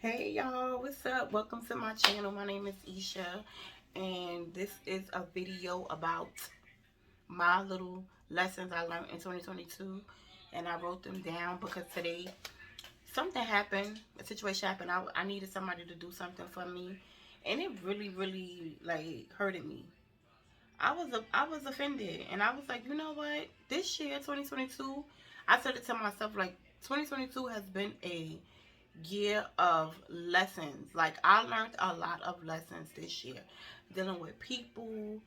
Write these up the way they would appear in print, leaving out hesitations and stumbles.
Hey y'all, what's up? Welcome to my channel. My name is Isha, and this is a video about my little lessons I learned in 2022. And I wrote them down because today something happened, a situation happened. I needed somebody to do something for me, and it really like hurted me. I was offended, and I was like, you know what? This year, 2022, I said it to myself like 2022 has been a year of lessons. Like I learned a lot of lessons this year, dealing with people,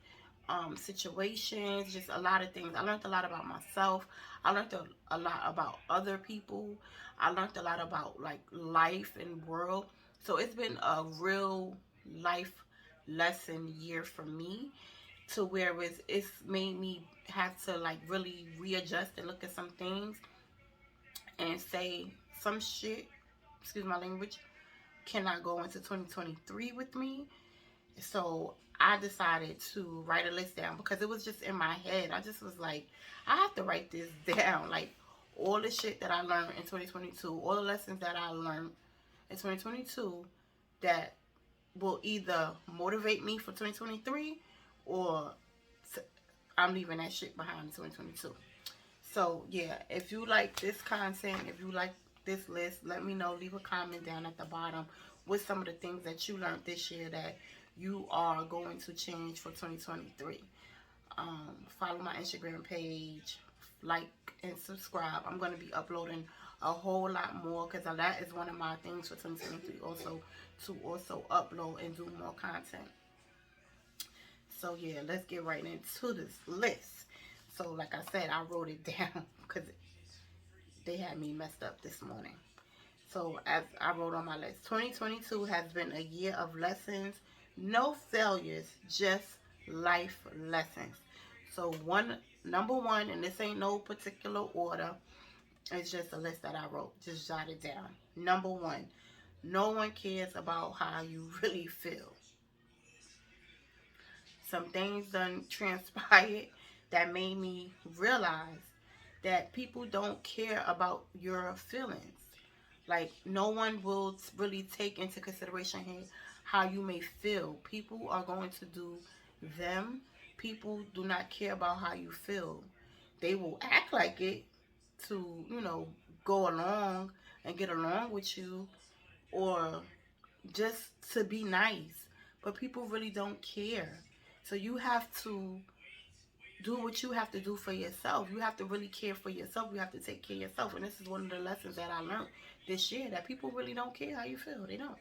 situations, just a lot of things. I learned a lot about myself. I learned a lot about other people. I learned a lot about like life and world. So it's been a real life lesson year for me, to where it's made me have to like really readjust and look at some things and say some shit, excuse my language, cannot go into 2023 with me. So I decided to write a list down because it was just in my head. I just was like, I have to write this down. Like all the shit that I learned in 2022, all the lessons that I learned in 2022 that will either motivate me for 2023 or I'm leaving that shit behind in 2022. So yeah, if you like this content, if you like this list, let me know. Leave a comment down at the bottom with some of the things that you learned this year that you are going to change for 2023. Follow my Instagram page, like and subscribe. I'm going to be uploading a whole lot more because that is one of my things for 2023 also, to also upload and do more content. So yeah, let's get right into this list. So like I said, I wrote it down because they had me messed up this morning. So as I wrote on my list, 2022 has been a year of lessons, no failures, just life lessons. So number one, and this ain't no particular order, it's just a list that I wrote. Just jot it down. Number one, no one cares about how you really feel. Some things done transpired that made me realize that people don't care about your feelings. Like no one will really take into consideration how you may feel. People are going to do them. People do not care about how you feel. They will act like it to, go along and get along with you, or just to be nice. But people really don't care. So you have to do what you have to do for yourself. You have to really care for yourself. You have to take care of yourself. And this is one of the lessons that I learned this year, that people really don't care how you feel. They don't.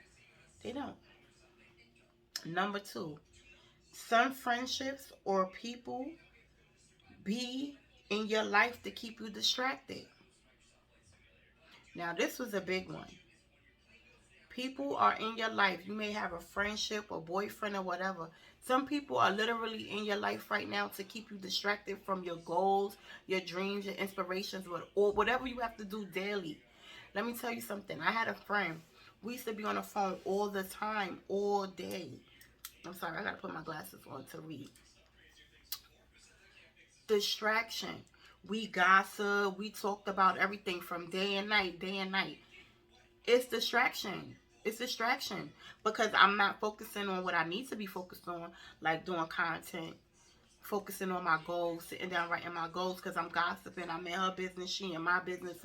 They don't. Number two, some friendships or people be in your life to keep you distracted. Now, this was a big one. People are in your life. You may have a friendship or boyfriend or whatever. Some people are literally in your life right now to keep you distracted from your goals, your dreams, your inspirations, or whatever you have to do daily. Let me tell you something. I had a friend. We used to be on the phone all the time, all day. I'm sorry, I gotta put my glasses on to read. Distraction. We gossip. We talked about everything from day and night, day and night. It's distraction. It's distraction because I'm not focusing on what I need to be focused on, like doing content, focusing on my goals, sitting down writing my goals because I'm gossiping. I'm in her business, she in my business,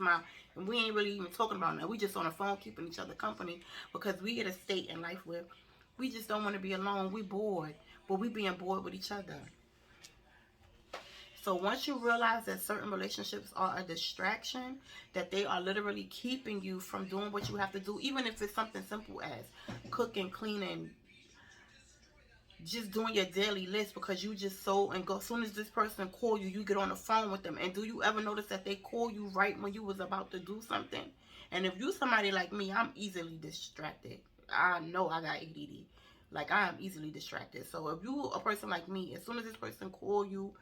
and we ain't really even talking about that. We just on the phone keeping each other company because we at a state in life where we just don't want to be alone. We bored, but we being bored with each other. So once you realize that certain relationships are a distraction, that they are literally keeping you from doing what you have to do, even if it's something simple as cooking, cleaning, just doing your daily list because you just so and go. As soon as this person call you, you get on the phone with them. And do you ever notice that they call you right when you was about to do something? And if you somebody like me, I'm easily distracted. I know I got ADD. Like I am easily distracted. So if you a person like me, as soon as this person call you,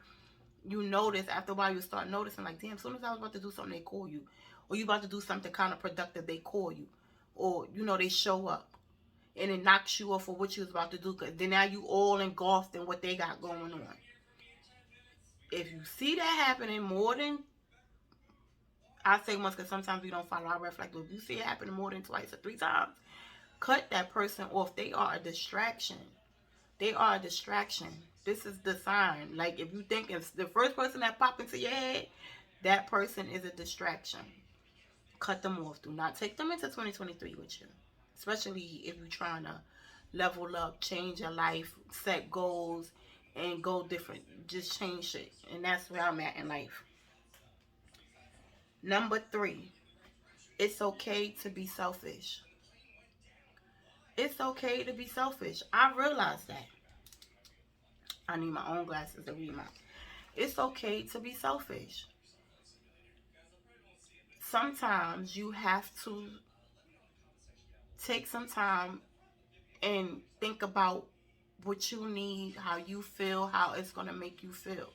you notice after a while, you start noticing like, damn, as soon as I was about to do something, they call you, or you about to do something kind of productive, they call you, or they show up, and it knocks you off of what you was about to do, because then now you all engulfed in what they got going on. If you see that happening more than, I say once, because sometimes we don't follow our red flag, but if you see it happening more than twice or three times, Cut that person off. They are a distraction. They are a distraction. This is the sign. Like, if you think it's the first person that pop into your head, that person is a distraction. Cut them off. Do not take them into 2023 with you. Especially if you're trying to level up, change your life, set goals, and go different. Just change shit. And that's where I'm at in life. Number 3, it's okay to be selfish. It's okay to be selfish. I realize that. I need my own glasses to read my. It's okay to be selfish. Sometimes you have to take some time and think about what you need, how you feel, how it's going to make you feel.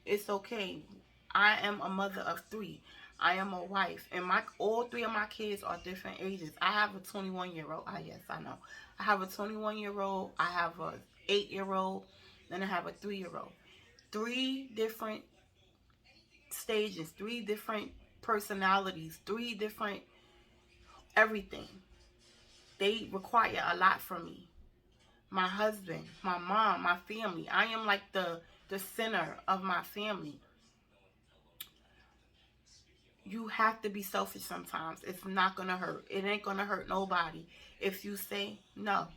It's okay. I am a mother of 3. I am a wife, and all 3 of my kids are different ages. I have a 21-year-old. Yes, I know. I have a 21-year-old. I have a 8-year-old, and I have a 3-year-old. 3 different stages, 3 different personalities, 3 different everything. They require a lot from me. My husband, my mom, my family. I am like the center of my family. You have to be selfish sometimes. It's not going to hurt. It ain't going to hurt nobody if you say, no,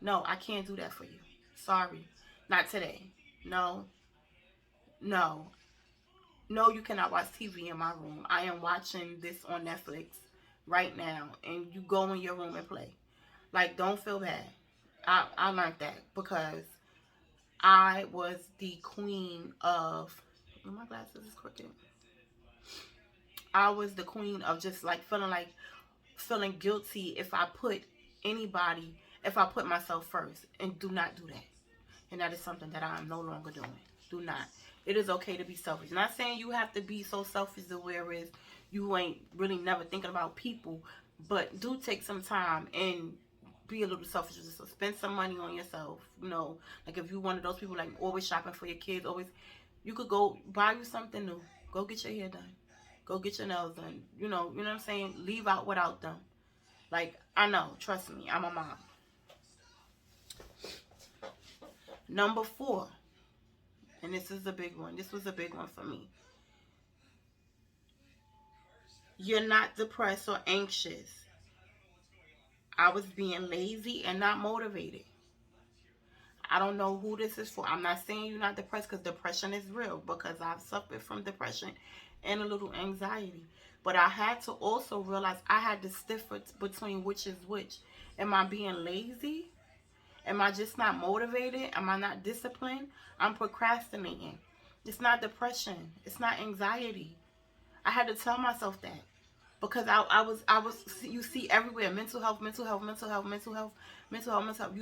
I can't do that for you. Sorry. Not today. No. No, you cannot watch TV in my room. I am watching this on Netflix right now, and you go in your room and play. Like, don't feel bad. I learned that because I was the queen of. My glasses is crooked. I was the queen of just like feeling guilty if I put myself first, and do not do that. And that is something that I am no longer doing. Do not. It is okay to be selfish. Not saying you have to be so selfish to where is you ain't really never thinking about people, but do take some time and be a little selfish. Just spend some money on yourself. Like if you're one of those people like always shopping for your kids, you could go buy you something new. Go get your hair done. Go get your nails done. You know what I'm saying? Leave out without them. Like, I know, trust me, I'm a mom. Number 4, and this is a big one. This was a big one for me. You're not depressed or anxious. I was being lazy and not motivated. I don't know who this is for. I'm not saying you're not depressed, because depression is real, because I've suffered from depression and a little anxiety. But I had to also realize I had to difference between which is which. Am I being lazy? Am I just not motivated? Am I not disciplined? I'm procrastinating. It's not depression. It's not anxiety. I had to tell myself that. Because I was, you see everywhere, mental health. You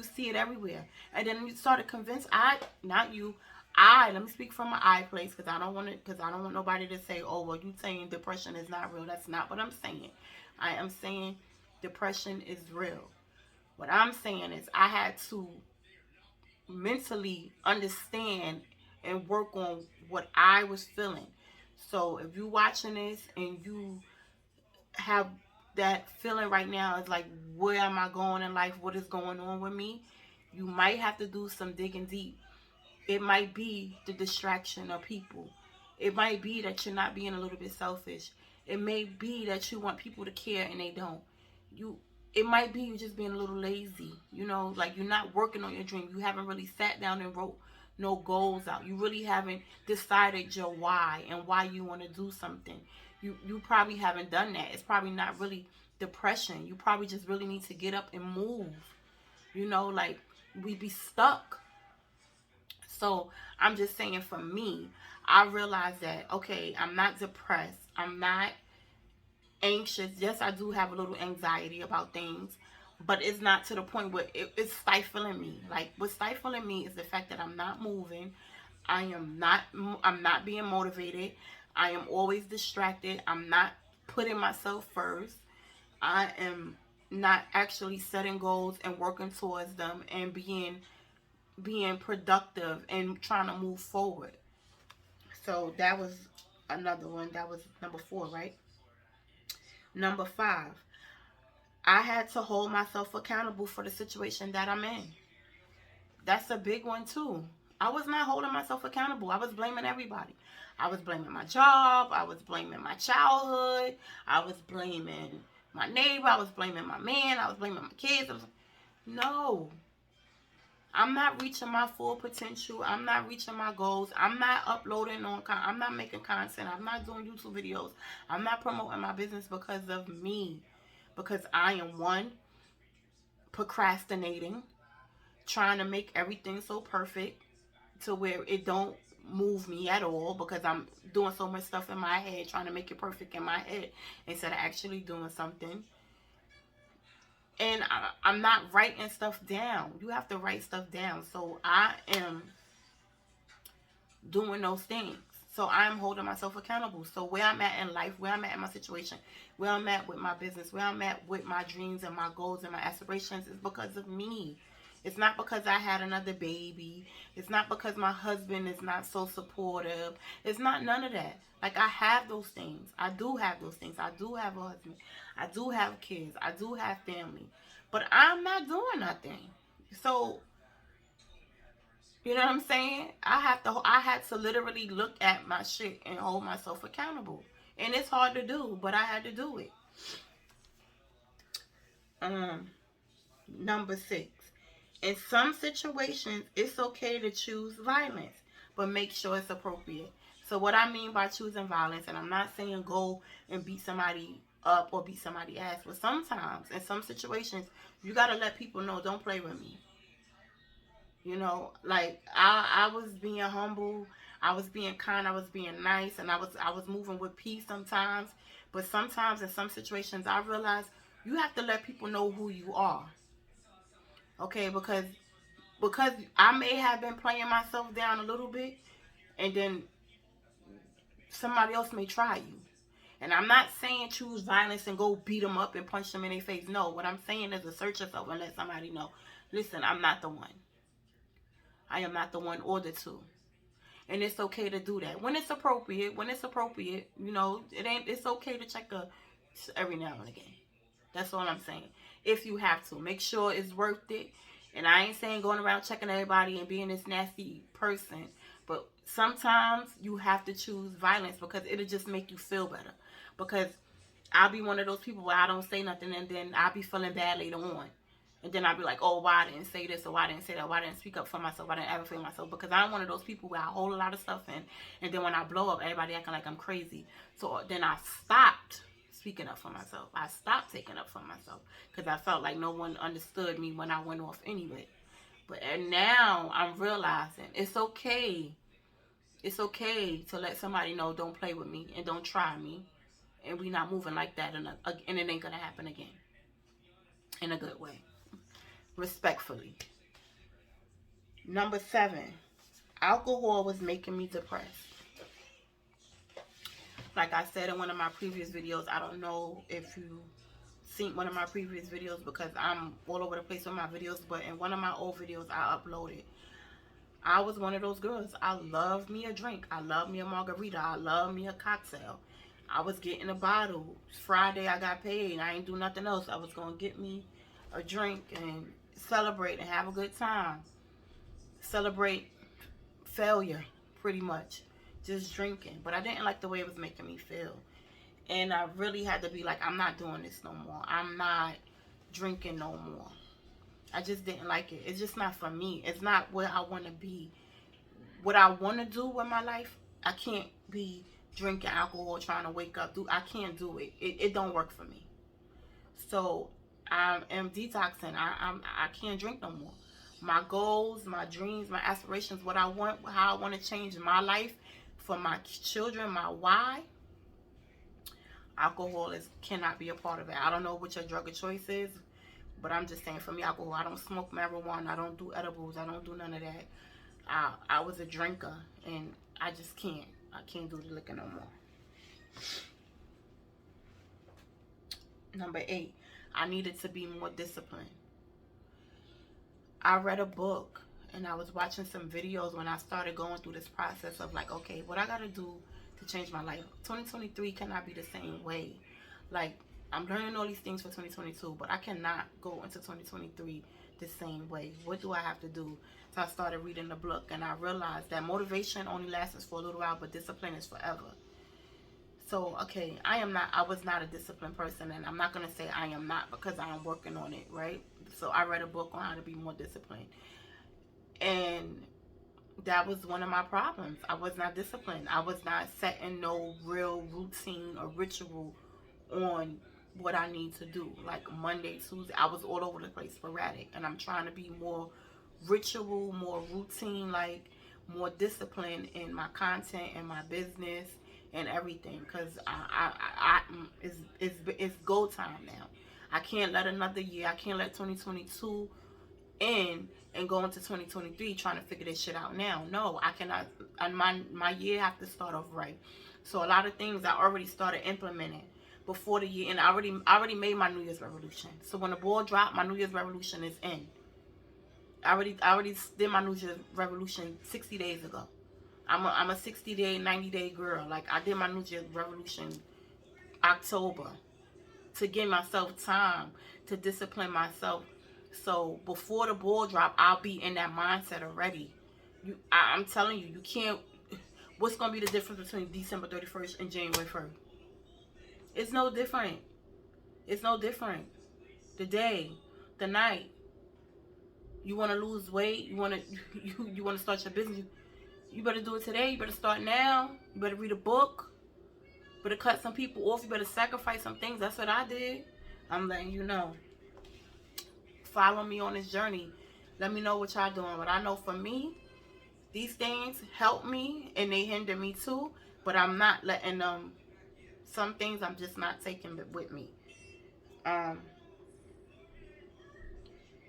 see it everywhere. And then you started convinced, let me speak from my I place, because I don't want nobody to say, oh, well, you saying depression is not real. That's not what I'm saying. I am saying depression is real. What I'm saying is I had to mentally understand and work on what I was feeling. So if you're watching this and you have that feeling right now, it's like, where am I going in life? What is going on with me? You might have to do some digging deep. It might be the distraction of people. It might be that you're not being a little bit selfish. It may be that you want people to care and they don't. It might be you just being a little lazy. Like you're not working on your dream. You haven't really sat down and wrote no goals out. You really haven't decided your why and why you want to do something. You probably haven't done that. It's probably not really depression. You probably just really need to get up and move. Like we be stuck. So I'm just saying, for me, I realized that, okay, I'm not depressed. I'm not anxious. Yes, I do have a little anxiety about things, but it's not to the point where it's stifling me. Like, what's stifling me is the fact that I'm not moving. I'm not being motivated. I am always distracted. I'm not putting myself first. I am not actually setting goals and working towards them and being productive and trying to move forward. So that was another one. That was number 4, right? Number 5, I had to hold myself accountable for the situation that I'm in. That's a big one too. I was not holding myself accountable. I was blaming everybody. I was blaming my job. I was blaming my childhood. I was blaming my neighbor. I was blaming my man. I was blaming my kids. No. I'm not reaching my full potential. I'm not reaching my goals. I'm not uploading I'm not making content. I'm not doing YouTube videos. I'm not promoting my business because of me. Because I am one, procrastinating, trying to make everything so perfect to where it don't move me at all, because I'm doing so much stuff in my head, trying to make it perfect in my head instead of actually doing something. And I'm not writing stuff down. You have to write stuff down. So I am doing those things. So I'm holding myself accountable. So where I'm at in life, where I'm at in my situation, where I'm at with my business, where I'm at with my dreams and my goals and my aspirations is because of me. It's not because I had another baby. It's not because my husband is not so supportive. It's not none of that. Like, I have those things. I do have those things. I do have a husband. I do have kids. I do have family. But I'm not doing nothing. So, you know what I'm saying? I had to literally look at my shit and hold myself accountable. And it's hard to do, but I had to do it. Number 6. In some situations, it's okay to choose violence, but make sure it's appropriate. So what I mean by choosing violence, and I'm not saying go and beat somebody up or beat somebody ass, but sometimes in some situations, you got to let people know, don't play with me. You know, like I was being humble, I was being kind, I was being nice, and I was moving with peace sometimes. But sometimes in some situations, I realized you have to let people know who you are. Okay, because I may have been playing myself down a little bit, and then somebody else may try you. And I'm not saying choose violence and go beat them up and punch them in their face. No, what I'm saying is assert yourself and let somebody know, listen, I'm not the one. I am not the one or the two. And it's okay to do that when it's appropriate. When it's appropriate, you know, it's okay to check every now and again. That's all I'm saying. If you have to, make sure it's worth it. And I ain't saying going around checking everybody and being this nasty person, but sometimes you have to choose violence because it'll just make you feel better. Because I'll be one of those people where I don't say nothing, and then I'll be feeling bad later on. And then I'll be like, oh, why I didn't say this, or why I didn't say that, why I didn't speak up for myself, why I didn't advocate for myself. Because I'm one of those people where I hold a lot of stuff in, and then when I blow up, everybody acting like I'm crazy. So then I stopped speaking up for myself. I stopped taking up for myself because I felt like no one understood me when I went off anyway. And now I'm realizing it's okay. It's okay to let somebody know, don't play with me and don't try me. And we not moving like that, and it ain't going to happen again. In a good way. Respectfully. Number 7. Alcohol was making me depressed. Like I said in one of my previous videos, I don't know if you seen one of my previous videos because I'm all over the place with my videos, but in one of my old videos I uploaded, I was one of those girls. I love me a drink. I love me a margarita. I love me a cocktail. I was getting a bottle. Friday I got paid. I ain't do nothing else. I was going to get me a drink and celebrate and have a good time. Celebrate failure, pretty much. Just drinking. But I didn't like the way it was making me feel. And I really had to be like, I'm not doing this no more. I'm not drinking no more. I just didn't like it. It's just not for me. It's not where I want to be. What I want to do with my life, I can't be drinking alcohol, trying to wake up. I can't do it. It don't work for me. So I am detoxing. I can't drink no more. My goals, my dreams, my aspirations, what I want, how I want to change my life for my children, my why. Alcohol cannot be a part of it. I don't know what your drug of choice is, but I'm just saying, for me, alcohol. I don't smoke marijuana. I don't do edibles. I don't do none of that. I was a drinker, and I just can't. I can't do the liquor no more. Number 8, I needed to be more disciplined. I read a book, and I was watching some videos when I started going through this process of like, okay, what I got to do to change my life. 2023 cannot be the same way. Like, I'm learning all these things for 2022, but I cannot go into 2023 the same way. What do I have to do? So I started reading the book, and I realized that motivation only lasts for a little while, but discipline is forever. So, okay, I was not a disciplined person, and I'm not going to say I am not because I am working on it, right? So I read a book on how to be more disciplined. And that was one of my problems. I was not disciplined. I was not setting no real routine or ritual on what I need to do. Like Monday, Tuesday, I was all over the place, sporadic. And I'm trying to be more ritual, more routine, like more disciplined in my content and my business and everything. Because it's go time now. I can't let another year, I can't let 2022 in and go into 2023 trying to figure this shit out now. No, I cannot. And my year have to start off right. So a lot of things I already started implementing before the year, and I already made my New Year's resolution. So when the ball dropped, my New Year's resolution is in. I already did my New Year's resolution 60 days ago. I'm a 60-day, 90-day girl. Like I did my New Year's resolution October to give myself time to discipline myself. So before the ball drop, I'll be in that mindset already. I'm telling you, you can't. What's gonna be the difference between December 31st and January 1st? It's no different. It's no different. The day, the night. You want to lose weight. You want to you want to start your business. You better do it today. You better start now. You better read a book. You better cut some people off. You better sacrifice some things. That's what I did. I'm letting you know. Follow me on this journey. Let me know what y'all doing. But I know for me, these things help me and they hinder me too. But I'm not letting them. Some things I'm just not taking with me.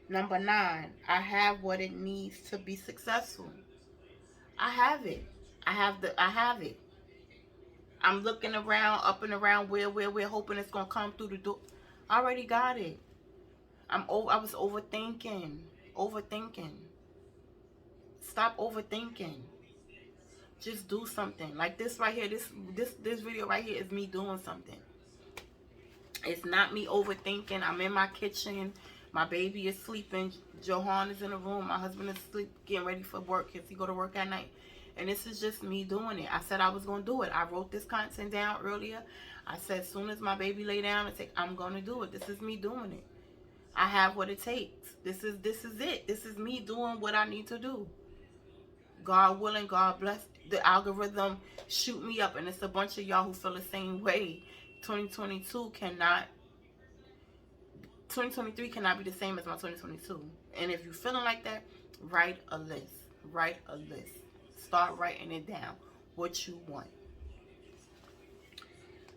Number 9, I have what it needs to be successful. I have it. I have it. I'm looking around, up and around where we're hoping it's gonna come through the door. I already got it. I was overthinking. Overthinking. Stop overthinking. Just do something. Like this right here, this video right here is me doing something. It's not me overthinking. I'm in my kitchen. My baby is sleeping. Johan is in the room. My husband is asleep, getting ready for work because he go to work at night. And this is just me doing it. I said I was going to do it. I wrote this content down earlier. I said as soon as my baby lay down and say, I'm going to do it. This is me doing it. I have what it takes. This is it. This is me doing what I need to do. God willing, God bless. The algorithm shoot me up. And it's a bunch of y'all who feel the same way. 2023 cannot be the same as my 2022. And if you're feeling like that, write a list. Write a list. Start writing it down. What you want.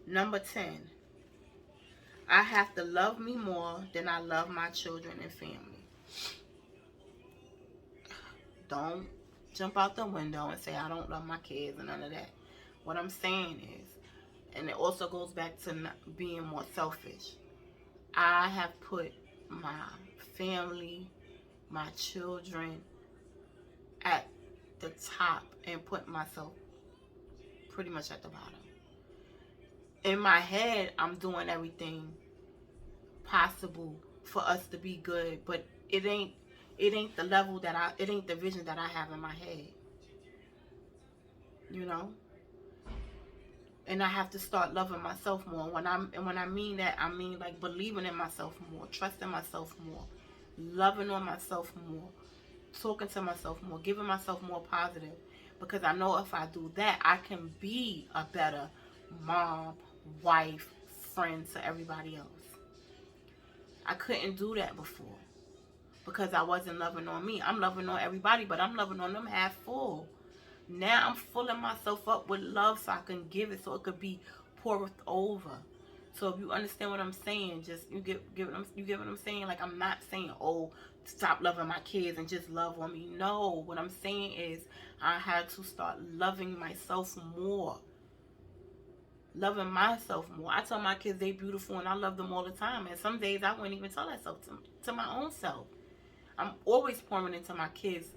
Number 10. I have to love me more than I love my children and family. Don't jump out the window and say I don't love my kids and none of that. What I'm saying is, and it also goes back to being more selfish. I have put my family, my children at the top and put myself pretty much at the bottom. In my head, I'm doing everything possible for us to be good, but it ain't the level that it ain't the vision that I have in my head. You know? And I have to start loving myself more. When I mean that, I mean like believing in myself more, trusting myself more, loving on myself more, talking to myself more, giving myself more positive. Because I know if I do that, I can be a better mom, wife, friend to everybody else. I couldn't do that before because I wasn't loving on me. I'm loving on everybody, but I'm loving on them half full. Now I'm filling myself up with love so I can give it, so it could be poured over. So if you understand what I'm saying, just you get what I'm saying. Like, I'm not saying, oh, stop loving my kids and just love on me. No, what I'm saying is I had to start loving myself more. Loving myself more. I tell my kids they beautiful and I love them all the time. And some days I wouldn't even tell that stuff to my own self. I'm always pouring into my kids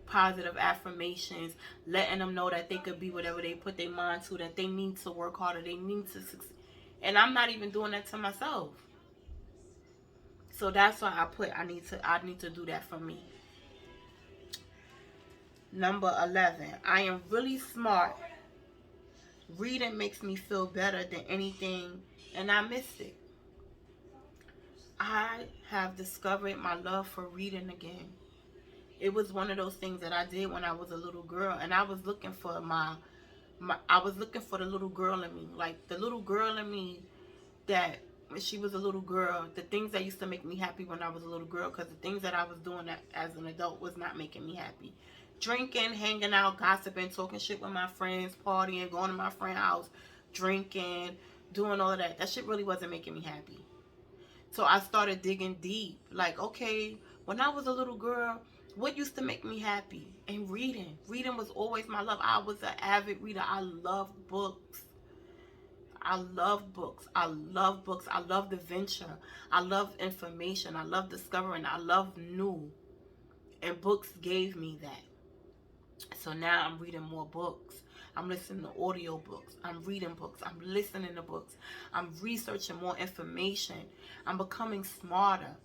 positive affirmations, letting them know that they could be whatever they put their mind to, that they need to work harder, they need to succeed. And I'm not even doing that to myself. So that's why I need to do that for me. Number 11. I am really smart. Reading makes me feel better than anything, and I missed it. I have discovered my love for reading again. It was one of those things that I did when I was a little girl, and I was looking for I was looking for the little girl in me, like the little girl in me that when she was a little girl, the things that used to make me happy when I was a little girl, because the things that I was doing as an adult was not making me happy. Drinking, hanging out, gossiping, talking shit with my friends, partying, going to my friend's house, drinking, doing all of that. That shit really wasn't making me happy. So I started digging deep. Like, okay, when I was a little girl, what used to make me happy? And reading. Reading was always my love. I was an avid reader. I love books. I love books. I love books. I love the venture. I love information. I love discovering. I love new. And books gave me that. So now I'm reading more books. I'm listening to audio books. I'm reading books. I'm listening to books. I'm researching more information. I'm becoming smarter.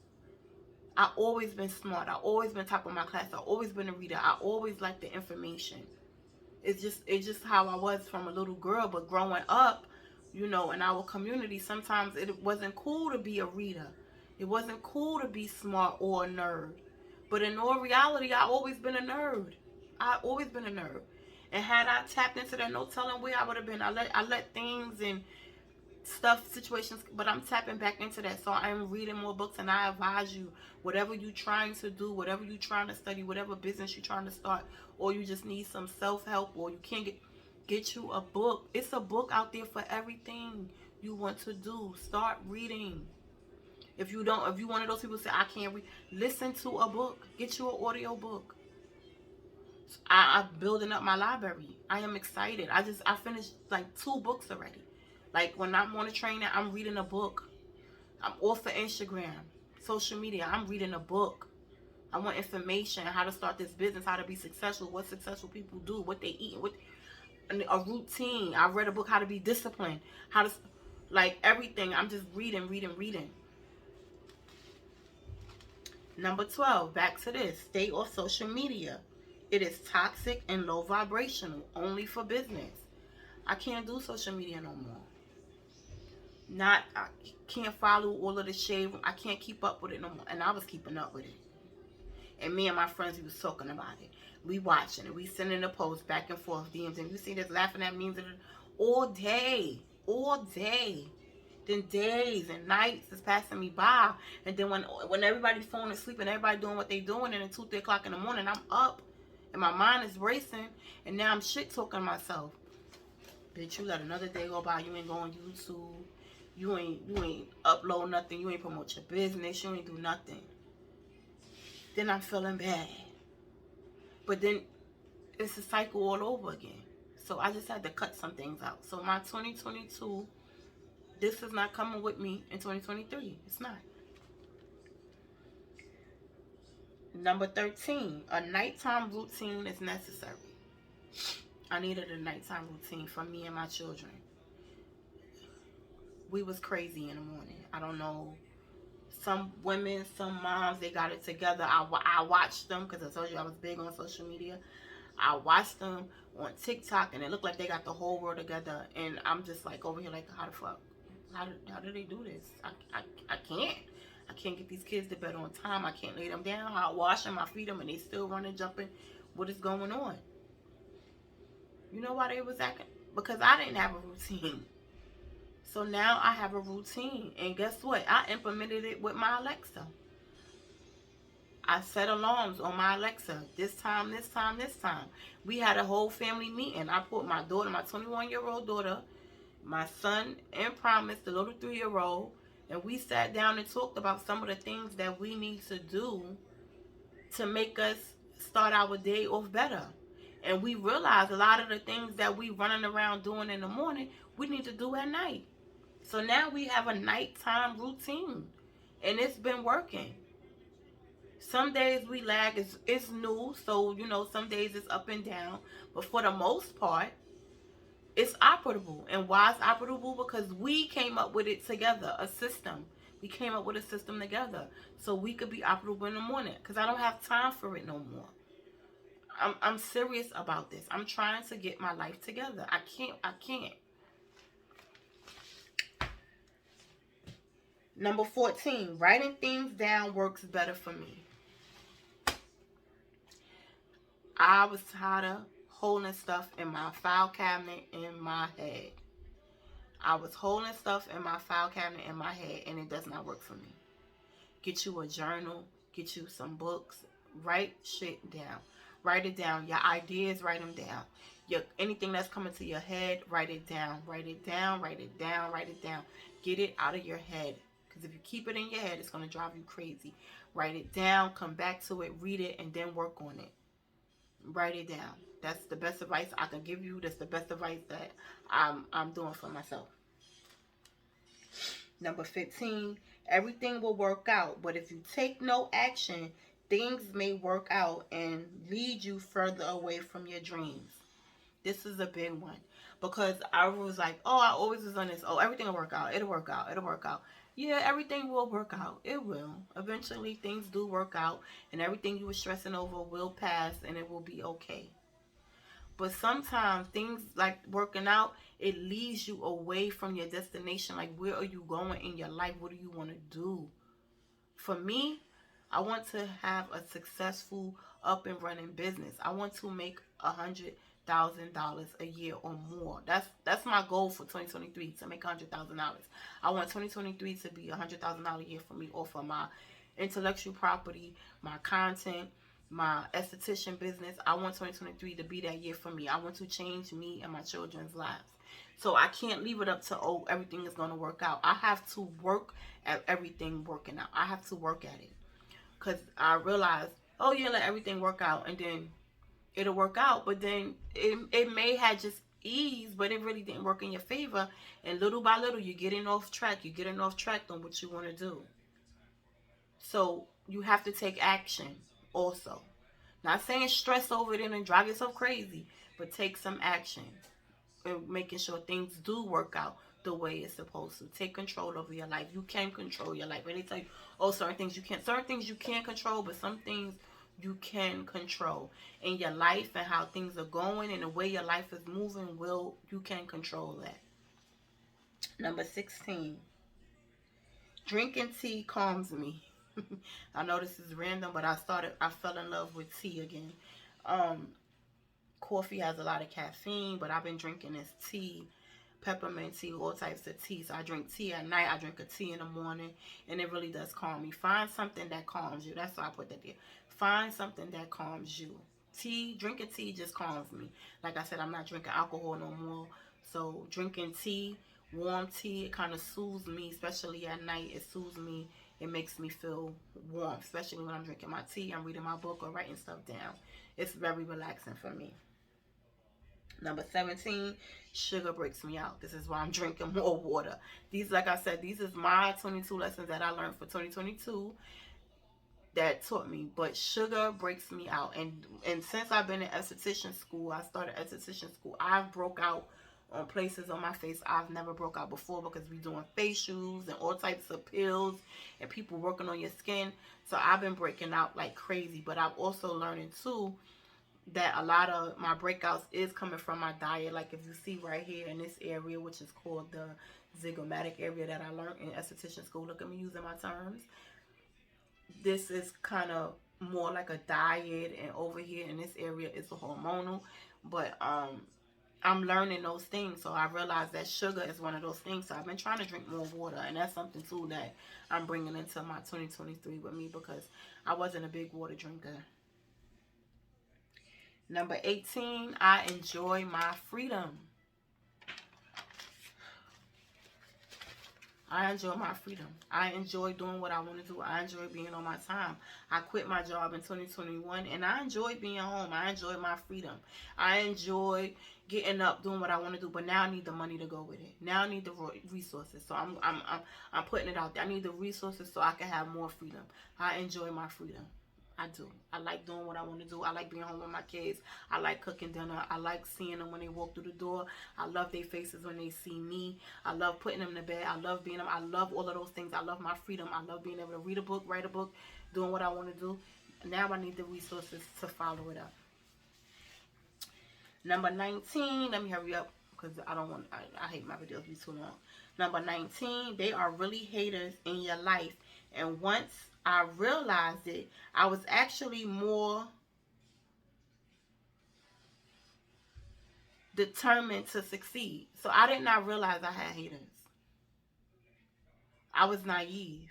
I always been smart. I always been top of my class. I always been a reader. I always liked the information. It's just how I was from a little girl. But growing up, in our community, sometimes it wasn't cool to be a reader. It wasn't cool to be smart or a nerd. But in all reality, I always been a nerd. I always been a nerd. And had I tapped into that, no telling where I would have been. I let things and stuff, situations, but I'm tapping back into that. So I'm reading more books, and I advise you, whatever you're trying to do, whatever you're trying to study, whatever business you're trying to start, or you just need some self-help, or you can't get you a book. It's a book out there for everything you want to do. Start reading. If you one of those people who say I can't read, listen to a book. Get you an audio book. I'm building up my library. I am excited. I finished like 2 books already. Like when I'm on a train, I'm reading a book. I'm off of Instagram, social media. I'm reading a book. I want information, how to start this business, how to be successful, what successful people do, what they eat, what a routine. I read a book, how to be disciplined, how to, like, everything. I'm just reading. Number 12, back to this. Stay off social media. It is toxic and low vibrational, only for business. I can't do social media no more. I can't follow all of the shade. I can't keep up with it no more. And I was keeping up with it. And me and my friends, we was talking about it. We watching it. We sending the posts back and forth, DMs. And you see this laughing at memes all day. All day. Then days and nights is passing me by. And then when everybody's phone is sleeping, everybody doing what they doing, and at 2, 3 o'clock in the morning, I'm up. And my mind is racing. And now I'm shit talking myself. Bitch, you let another day go by. You ain't go on YouTube. You ain't upload nothing. You ain't promote your business. You ain't do nothing. Then I'm feeling bad. But then it's a cycle all over again. So I just had to cut some things out. So my 2022, this is not coming with me in 2023. It's not. Number 13, a nighttime routine is necessary. I needed a nighttime routine for me and my children. We was crazy in the morning. I don't know. Some women, some moms, they got it together. I watched them because I told you I was big on social media. I watched them on TikTok, and it looked like they got the whole world together. And I'm just like over here like, how the fuck? How do they do this? I can't. I can't get these kids to bed on time. I can't lay them down. I wash them, I feed them, and they still running, jumping. What is going on? You know why they was acting? Because I didn't have a routine. So now I have a routine. And guess what? I implemented it with my Alexa. I set alarms on my Alexa. This time. We had a whole family meeting. I put my daughter, my 21-year-old daughter, my son in Promise, the little 3-year-old, and we sat down and talked about some of the things that we need to do to make us start our day off better. And we realized a lot of the things that we running around doing in the morning, we need to do at night. So now we have a nighttime routine, and it's been working. Some days we lag. It's new, so some days it's up and down. But for the most part, It's operable. And why it's operable? Because we came up with it together, a system. We came up with a system together. So we could be operable in the morning. Because I don't have time for it no more. I'm serious about this. I'm trying to get my life together. I can't. Number 14, writing things down works better for me. I was tired of holding stuff in my file cabinet in my head. I was holding stuff in my file cabinet in my head, and it does not work for me. Get you a journal, get you some books, write shit down. Write it down. Your ideas, write them down. Anything that's coming to your head, write it down. Write it down, write it down, write it down. Get it out of your head. Because if you keep it in your head, it's going to drive you crazy. Write it down, come back to it, read it, and then work on it. Write it down. That's the best advice I can give you. That's the best advice that I'm doing for myself. Number 15, everything will work out, but if you take no action, things may work out and lead you further away from your dreams. This is a big one because I was like, oh, I always was on this. Oh, everything will work out. It'll work out. It'll work out. Yeah, everything will work out. It will. Eventually, things do work out, and everything you were stressing over will pass, and it will be okay. But sometimes things like working out, it leads you away from your destination. Like, where are you going in your life? What do you want to do? For me, I want to have a successful up and running business. I want to make $100,000 a year or more. That's my goal for 2023, to make $100,000. I want 2023 to be $100,000 a year for me, or for my intellectual property, my content, my esthetician business. I want 2023 to be that year for me. I want to change me and my children's lives. So I can't leave it up to, oh, everything is going to work out. I have to work at everything working out. I have to work at it. Because I realized, oh, yeah, let everything work out. And then it'll work out. But then it may have just ease, but it really didn't work in your favor. And little by little, you're getting off track. You're getting off track on what you want to do. So you have to take action also. Not saying stress over it and drive yourself crazy, but take some action and making sure things do work out the way it's supposed to. Take control over your life. You can control your life. And they tell you, oh, certain things you can't. Certain things you can't control, but some things you can control. In your life and how things are going and the way your life is moving, you can control that. Number 16. Drinking tea calms me. I know this is random, but I fell in love with tea again. Um, Coffee has a lot of caffeine, but I've been drinking this tea, peppermint tea, all types of tea. So I drink tea at night, I drink a tea in the morning, and it really does calm me. Find something that calms you. That's why I put that there. Find something that calms you. Drinking tea just calms me. Like I said, I'm not drinking alcohol no more. So drinking tea, warm tea, it kind of soothes me, especially at night. It soothes me. It makes me feel warm, especially when I'm drinking my tea, I'm reading my book, or writing stuff down. It's very relaxing for me. Number 17, sugar breaks me out. This is why I'm drinking more water. These, like I said, these is my 22 lessons that I learned for 2022 that taught me. But sugar breaks me out. And since I've been in esthetician school, I started esthetician school, I've broke out on places on my face I've never broke out before, because we doing facials and all types of pills and people working on your skin. So I've been breaking out like crazy. But I'm also learning too that a lot of my breakouts is coming from my diet. Like if you see right here in this area, which is called the zygomatic area that I learned in esthetician school. Look at me using my terms. This is kind of more like a diet, and over here in this area is a hormonal. But I'm learning those things, so I realized that sugar is one of those things. So I've been trying to drink more water, and that's something too that I'm bringing into my 2023 with me, because I wasn't a big water drinker. Number 18, I enjoy my freedom. I enjoy my freedom. I enjoy doing what I want to do. I enjoy being on my time. I quit my job in 2021, and I enjoy being home. I enjoy my freedom. I enjoy getting up, doing what I want to do. But now I need the money to go with it. Now I need the resources. So I'm putting it out there. I need the resources so I can have more freedom. I enjoy my freedom. I do. I like doing what I want to do. I like being home with my kids. I like cooking dinner. I like seeing them when they walk through the door. I love their faces when they see me. I love putting them to bed. I love being them. I love all of those things. I love my freedom. I love being able to read a book, write a book, doing what I want to do. Now I need the resources to follow it up. Number 19, let me hurry up because I hate my videos be too long. Number 19, they are really haters in your life. And once I realized it, I was actually more determined to succeed. So I did not realize I had haters. I was naive.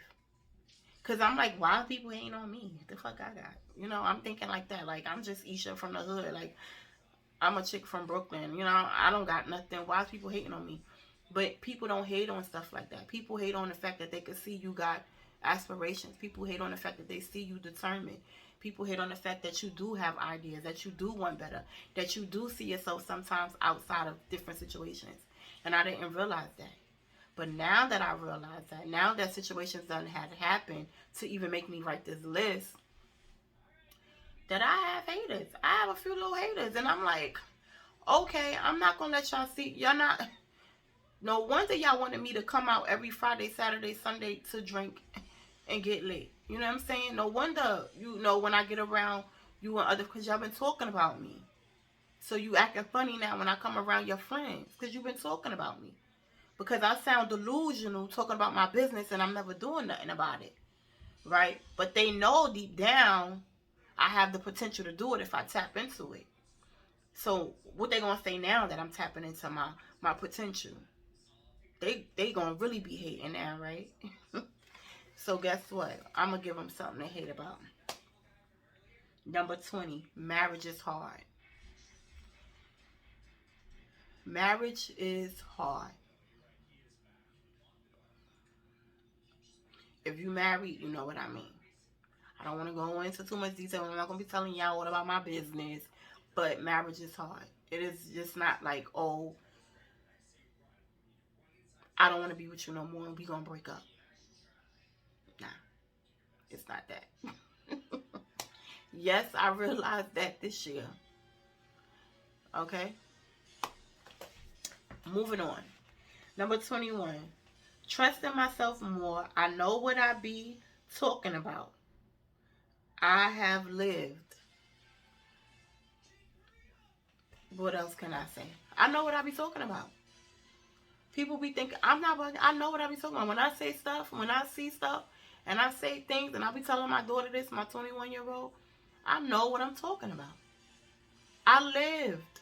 Because I'm like, why are people hating on me? The fuck I got? You know, I'm thinking like that. Like, I'm just Isha from the hood. Like, I'm a chick from Brooklyn. You know, I don't got nothing. Why is people hating on me? But people don't hate on stuff like that. People hate on the fact that they can see you got aspirations. People hate on the fact that they see you determined. People hate on the fact that you do have ideas, that you do want better, that you do see yourself sometimes outside of different situations. And I didn't realize that. But now that I realize that, now that situations done had happened to even make me write this list, that I have haters. I have a few little haters. And I'm like, okay, I'm not going to let y'all see. Y'all not. No wonder y'all wanted me to come out every Friday, Saturday, Sunday to drink and get lit. You know what I'm saying? No wonder, you know, when I get around you and other, because y'all been talking about me. So you acting funny now when I come around your friends, because you've been talking about me. Because I sound delusional talking about my business and I'm never doing nothing about it. Right? But they know deep down I have the potential to do it if I tap into it. So what they gonna say now that I'm tapping into my potential? They gonna really be hating now, right? So guess what? I'm gonna give them something to hate about. Number 20, marriage is hard. Marriage is hard. If you married, you know what I mean. I don't want to go into too much detail. I'm not going to be telling y'all what about my business. But marriage is hard. It is just not like, oh, I don't want to be with you no more and we going to break up. Nah, it's not that. Yes, I realized that this year. Okay? Moving on. Number 21. Trusting myself more. I know what I be talking about. I have lived. What else can I say? I know what I be talking about. People be thinking, I'm not bugging. I know what I be talking about. When I say stuff, when I see stuff, and I say things, and I be telling my daughter this, my 21-year-old, I know what I'm talking about. I lived.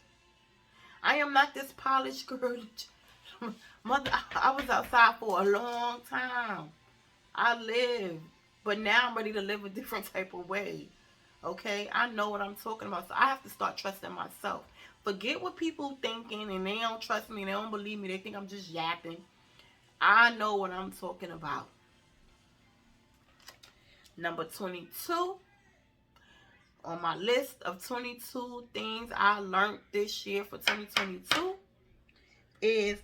I am not this polished girl. Mother, I was outside for a long time. I lived. But now I'm ready to live a different type of way. Okay? I know what I'm talking about. So I have to start trusting myself. Forget what people thinking and they don't trust me. They don't believe me. They think I'm just yapping. I know what I'm talking about. Number 22 on my list of 22 things I learned this year for 2022 is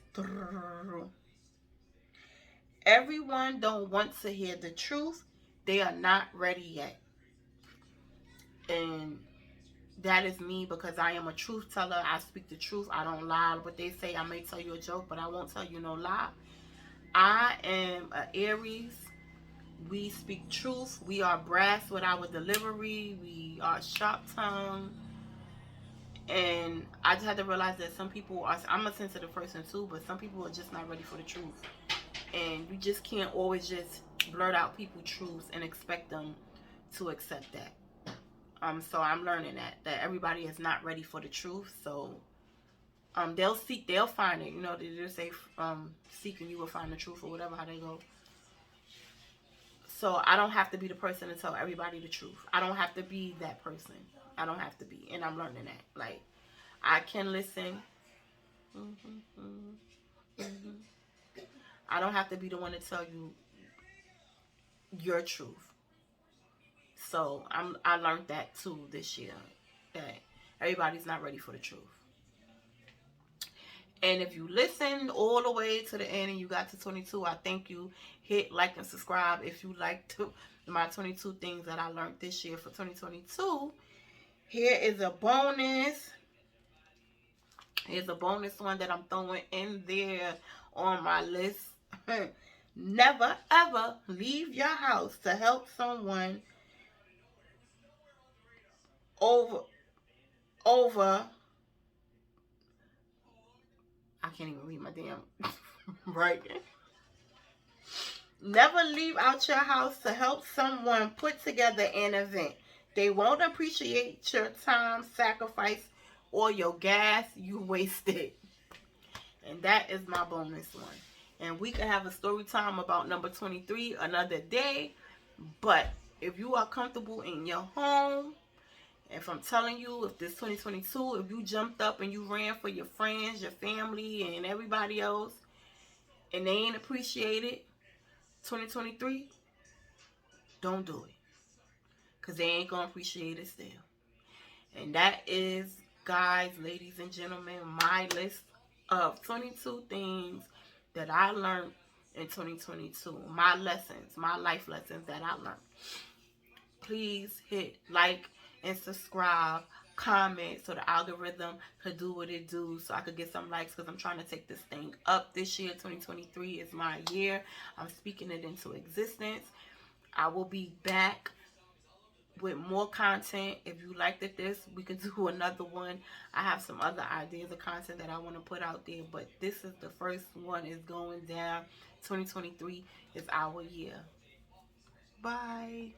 everyone don't want to hear the truth. They are not ready yet. And that is me because I am a truth teller. I speak the truth. I don't lie. What they say, I may tell you a joke, but I won't tell you no lie. I am an Aries. We speak truth. We are brass with our delivery. We are sharp-tongued. And I just had to realize that some people are, I'm a sensitive person too, but some people are just not ready for the truth. And you just can't always just blurt out people's truths and expect them to accept that. So I'm learning that everybody is not ready for the truth. So they'll seek, they'll find it. You know, they just say seek and you will find the truth or whatever, how they go. So I don't have to be the person to tell everybody the truth. I don't have to be that person. I don't have to be. And I'm learning that. Like, I can listen. I don't have to be the one to tell you your truth. So I learned that too this year. That everybody's not ready for the truth. And if you listened all the way to the end and you got to 22, I thank you. Hit like and subscribe if you like to my 22 things that I learned this year for 2022. Here is a bonus. Here's a bonus one that I'm throwing in there on my list. Never ever leave your house to help someone over I can't even read my damn writing. Never leave out your house to help someone put together an event. They won't appreciate your time, sacrifice, or your gas you wasted. And that is my bonus one. And we can have a story time about number 23 another day. But if you are comfortable in your home, if I'm telling you, if this 2022, if you jumped up and you ran for your friends, your family, and everybody else, and they ain't appreciated 2023, don't do it. Because they ain't going to appreciate it still. And that is, guys, ladies and gentlemen, my list of 22 things that I learned in 2022. My lessons, my life lessons that I learned. Please hit like and subscribe, comment, so the algorithm could do what it do, so I could get some likes, because I'm trying to take this thing up this year. 2023 is my year. I'm speaking it into existence. I will be back with more content. If you liked it this, we can do another one. I have some other ideas of content that I want to put out there, but this is the first one is going down. 2023 is our year. Bye.